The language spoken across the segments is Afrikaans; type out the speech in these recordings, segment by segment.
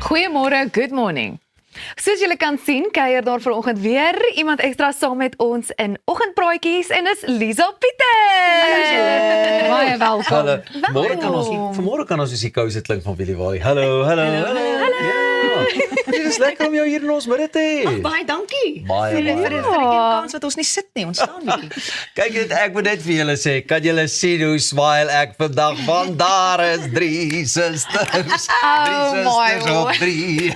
Goeiemôre, good morning. Soos julle kan sien, kuier daar vanoggend weer iemand ekstra saam met ons in oggendpraatjies en dis Liesel Pieter. Baie welkom. Hallo. Vanmôre kan ons die kouse klink van Willie Wally. Hallo. Ja. Dit is lekker om jou hier in ons midde te hê. Baie dankie. Baie. Vir die kans wat ons nie sit nie, ons staan bietjie. Kyk net, ek moet net vir julle sê, kan julle sien hoe smile ek vandag, want daar is 3 susters. 3 susters op 3.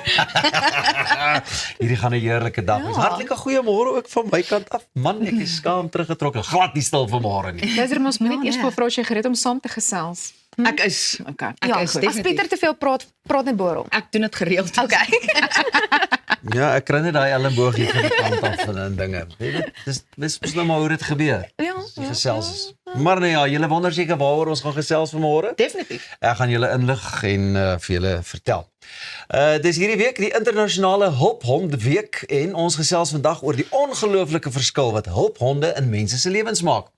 Hierdie gaan 'n heerlike dag wees. Hartlike goeiemôre ook van my kant af. Man, ek is skaam teruggetrokke. Glad nie stil vanmôre nie. Dis ons moet net eers vra as jy gereed om saam te gesels. Ek is, okay. Ek is As definitief. Pieter te veel praat net borrel. Ek doen dit gereeld. Okay. Ja, ek kry net daai elleboog hier van die kant af en dinge. Weet jy, dis mos nou maar hoe dit gebeur. Ja. Die gesels is. Maar nee ja, julle wonder seker waaroor ons gaan gesels vanmôre? Definitief. Ek gaan julle inlig en vir julle vertel. Dis hierdie week die internasionale hulphondweek en ons gesels vandag oor die ongelooflike verskil wat hulphonde in mense se lewens maak.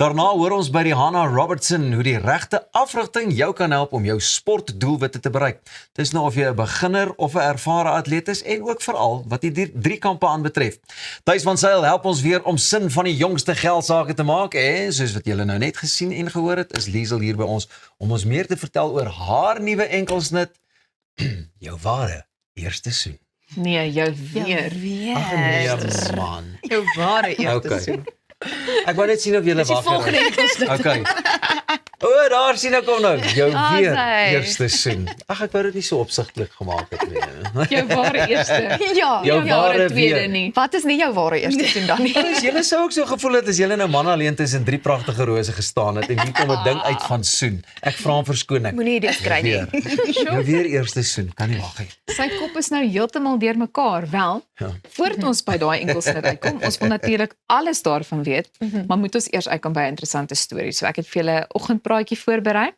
Daarna hoor ons by Rihanna Robertson hoe die regte afrigting jou kan help om jou sportdoelwitte te bereik. Dis nou of jy 'n beginner of 'n ervare atleet is en ook veral wat die 3 kampe aanbetref. Thys van Sail help ons weer om sin van die jongste geldsaake te maak en soos wat julle nou net gesien en gehoor het, is Liesel hier by ons om ons meer te vertel oor haar nuwe enkelsnit, jou ware eerste soen. Nee, jou weer. Ag nee man. Jou ware eerste Okay. soen. Ek wou net sien of julle wag. Okay. O, daar sien ek hom nou. Jou weer eerste soen. Ag, ek wou dit nie so opsigtelik gemaak het nie. Jou ware eerste. Ja, Jou ware tweede weer. nie. Wat is nie jou ware eerste soen dan nie? Dus julle sou ook so gevoel het as julle nou man alleen tussen 3 pragtige rose gestaan het en hier kom 'n ding uit van soen. Ek vra om verskoning. Moenie dit kry nie. Jou weer eerste soen. Kan nie wag nie. Sy kop is nou heeltemal deurmekaar. Wel, voordat ons by daai enkelsnit uitkom, ons wil natuurlik alles daarvan weet, maar moet ons eers uitkom by 'n interessante storie. So ek het vir julle 'n oggendpraatjie voorberei.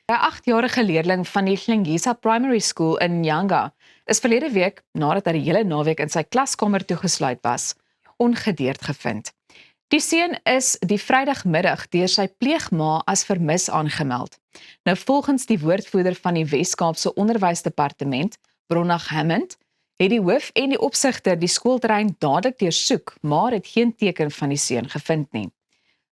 'n 8-jarige leerling van die Hlengisa Primary School in Nyanga is verlede week, nadat hy die hele naweek in sy klaskamer toegesluit was, ongedeerd gevind. Die seun is die Vrydagmiddag deur sy pleegma as vermis aangemeld. Nou volgens die woordvoerder van die Wes-Kaapse Onderwysdepartement, Bronnag Hammond, het die hoof en die opsigter die skoolterrein dadelik deursoek, maar het geen teken van die seun gevind nie.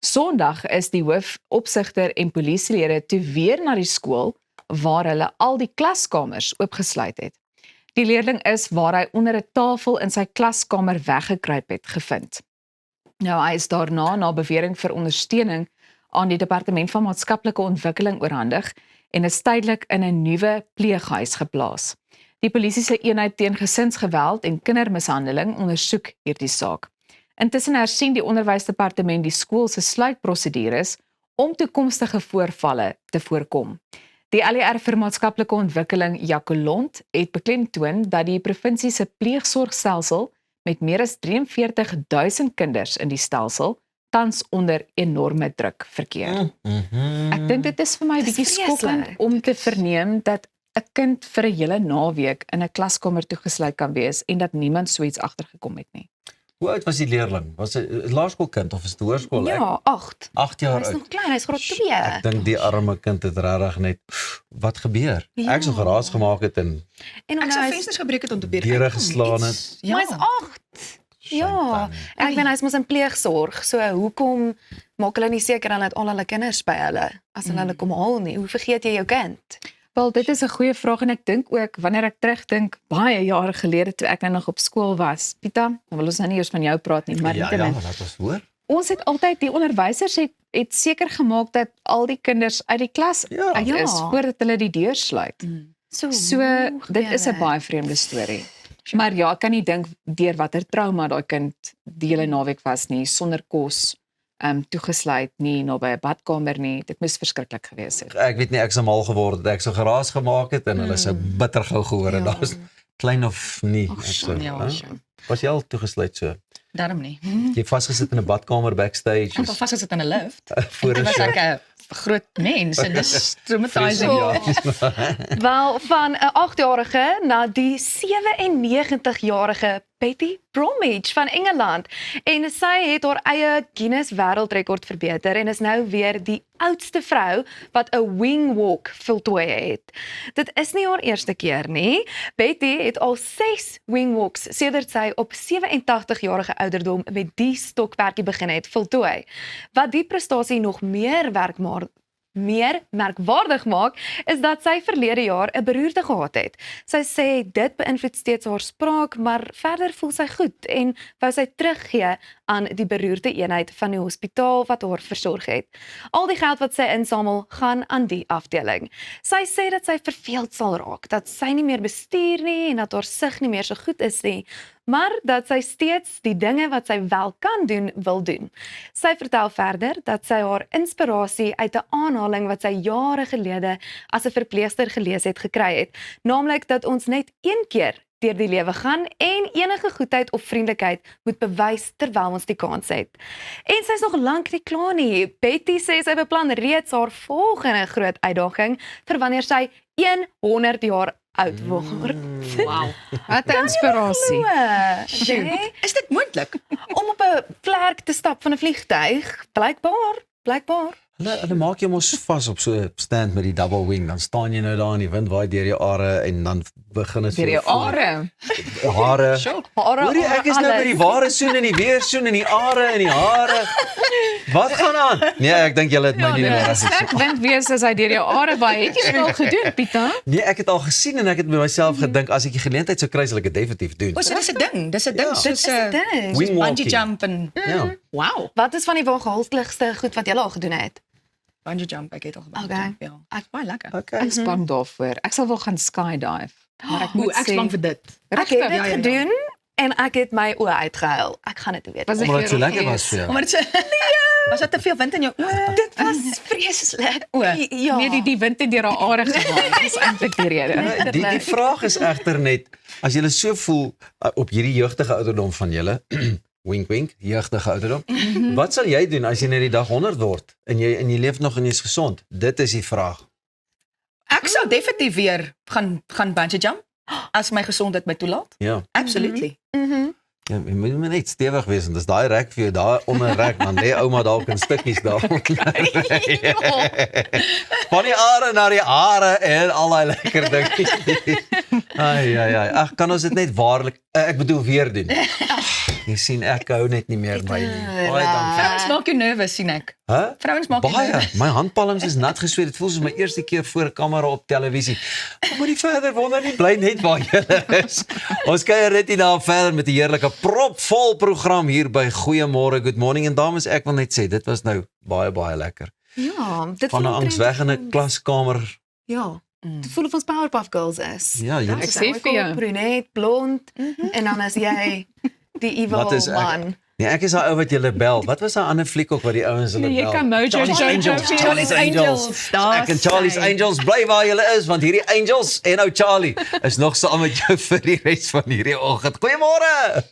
Sondag is die hoof, opsigter en polisielede toe weer na die skool waar hulle al die klaskamers oopgesluit het. Die leerling is waar hy onder 'n tafel in sy klaskamer weggekruip het gevind. Nou hy is daarna na bewering vir ondersteuning aan die Departement van Maatskaplike Ontwikkeling oorhandig en is tydelik in 'n nuwe pleeghuis geplaas. Die polisie se eenheid teen gesinsgeweld en kindermishandeling ondersoek hierdie saak. Intussen hersien die onderwysdepartement die skool se sluitprosedures om toekomstige voorvalle te voorkom. Die LER vir Maatskaplike Ontwikkeling, Jacolond, het beklemtoon dat die provinsie se pleegsorgstelsel met meer as 43,000 kinders in die stelsel tans onder enorme druk verkeer. Ek dink dit is vir my 'n bietjie skokkend om te verneem dat 'n kind vir 'n hele naweek in 'n klaskamer toegesluit kan wees en dat niemand so iets agtergekom het nie. Hoe oud was die leerling? Was hy 'n laerskoolkind of is dit hoërskool? Ja, 8. 8 jaar Hy's oud. nog klein, hy's graad 2. Ek dink die arme kind het regtig net wat gebeur. Ek sou geraas gemaak het en En Ek dan sou hy's vensters gebreek het om te probeer deure uitkom, geslaan iets. maar hy's 8. Ja, ek weet hy's mos in pleegsorg. So hoekom maak hulle nie seker dan dat al hulle kinders by hulle as hulle kom haal nie? Hoe vergeet jy jou kind? Wel, dit is 'n goeie vraag en ek dink ook wanneer ek terugdink baie jare gelede toe ek nou nog op skool was. Pieter, dan wil ons nou nie eers van jou praat nie, maar ja, nietemin. dat was hoor. Ons het altyd die onderwysers het seker gemaak dat al die kinders uit die klas uit is voordat hulle die deur sluit. So dit is 'n baie vreemde storie. Maar ja, ek kan nie dink deur watter trauma daai kind die hele naweek was nie, sonder kos, toegesluit nie, naby 'n badkamer nie. Dit moes verskriklik gewees het. Ek weet nie, ek sou mal geword het. Ek sou geraas gemaak het en hulle sou bitter gou gehoor het. Daar is klein of nie. Was jy al toegesluit so? Daarom nie. Jy vasgesit in 'n badkamer backstage. Ek was vasgesit in 'n lift. Voor 'n was show. ek 'n groot mens en dis traumatizing. Wel, van 'n 8-jarige na die 97-jarige Betty Bromwich van Engeland en sy het haar eie Guinness wêreldrekord verbeter en is nou weer die oudste vrou wat 'n wing walk voltooi het. Dit is nie haar eerste keer nie. Betty het al 6 wing walks sedert sy op 87-jarige ouderdom met die stokperdjie begin het voltooi. Wat die prestasie nog meer merkwaardig maak, is dat sy verlede jaar 'n beroerte gehad het. Sy sê dit beïnvloed steeds haar spraak, maar verder voel sy goed en wou sy teruggee aan die beroerte eenheid van die hospitaal wat haar versorg het. Al die geld wat sy insamel, gaan aan die afdeling. Sy sê dat sy verveeld sal raak, dat sy nie meer bestuur nie en dat haar sig nie meer so goed is nie, maar dat sy steeds die dinge wat sy wel kan doen, wil doen. Sy vertel verder dat sy haar inspirasie uit 'n aanhaling wat sy jare gelede as 'n verpleegster gelees het gekry het, naamlik dat ons net een keer deur die lewe gaan en enige goedheid of vriendelikheid moet bewys terwyl ons die kans het. En sy is nog lank nie klaar nie. Betty sê sy beplan reeds haar volgende groot uitdaging vir wanneer sy 100 jaar oud word. Wow. Wat 'n inspirasie. Nee, Is dit moontlik? om op 'n vlerk te stap van 'n vliegtuig, blykbaar. Hulle maak jou mos vas op so 'n stand met die double wing, dan staan jy nou daar en die wind waai deur jou are en dan begin dit Deur jou are. hare. Hare, Hoorie, ek is nou by die ware soen en die weer soen en die are en die hare. Wat gaan aan? Nee, ek dink julle het my nie Dit reg is sterk wind wees as hy deur jou are waai. Het jy dit al gedoen, Pieter? Nee, ek het al gesien en ek het by myself gedink as ek die geleentheid sou kry, sal ek dit definitief doen. O, so dis 'n ding. Dis 'n ding Ja. soos Dit is 'n ding. Wing bungee walking. jump en Ja. wow. Wat is van die waaghalsigste goed wat jy al gedoen het? Bungee jump, ek het al gebungee Okay. jump, ja. Ek baie lekker. Okay. Ek is bang daarvoor. Ek sal wel gaan skydive. Maar ek moet Ek is bang vir dit. Ek het regtig, dit ja, ja. gedoen en ek het my oë uitgehuil. Ek gaan dit weet. Was dit Omdat dit so vir lekker jou was vir jou. Maar dit was daar te veel wind in jou oë? Dit was vreeslik. O, Ja. Nee, die wind het deur haar are gewaai. Dis eintlik die rede. Die vraag is egter net, as julle so voel op hierdie jeugtige ouderdom van julle, wink wink, jeugtige ouderdom, wat sal jy doen as jy net die dag 100 word en jy leef nog en jy is gesond? Dit is die vraag. Ek sou definitief weer gaan bungee jump as my gesondheid my toelaat. Ja. Absolutely. Ja, jy moet net stewig wees en dis daai rek vir jou daar onder rek, dan lê ouma dalk in stukkies daar. Van die are na die hare en al daai lekker dingetjies. Ai. Ag, kan ons dit net waarlik ek bedoel weer doen. Jy sien ek hou net nie meer by nie. Baie dankie. Vrouens maak jou nervus, sien ek. Hæ? Vrouens maak jou Baie. nervus. My handpalms is nat gesweet. Dit voel soos my eerste keer voor 'n kamera op televisie. Maar die verder wonder nie, bly net waar jy is. Ons kuier net hierna verder met 'n heerlike propvol program hier by Goeiemôre, Good Morning en dames, ek wil net sê dit was nou baie lekker. Ja, dit Van 'n voel angswekkende omtrent- klaskamer. Ja. Dit voel of ons Powerpuff Girls is. Ja, jy Ek sê vir jou. Brunet, blond en dan is jy die evil Wat is ek? man. Nee, ek is daai ou wat julle bel. Wat was daai ander fliek ook wat die ouens hulle Nee, jy bel? kan Mojo Charlie's Jojo Angels. wees. Charlie's Angels. Ek en Charlie's Angels bly waar julle is want hierdie Angels en ou Charlie is nog saam met jou vir die res van hierdie oggend. Goeiemôre.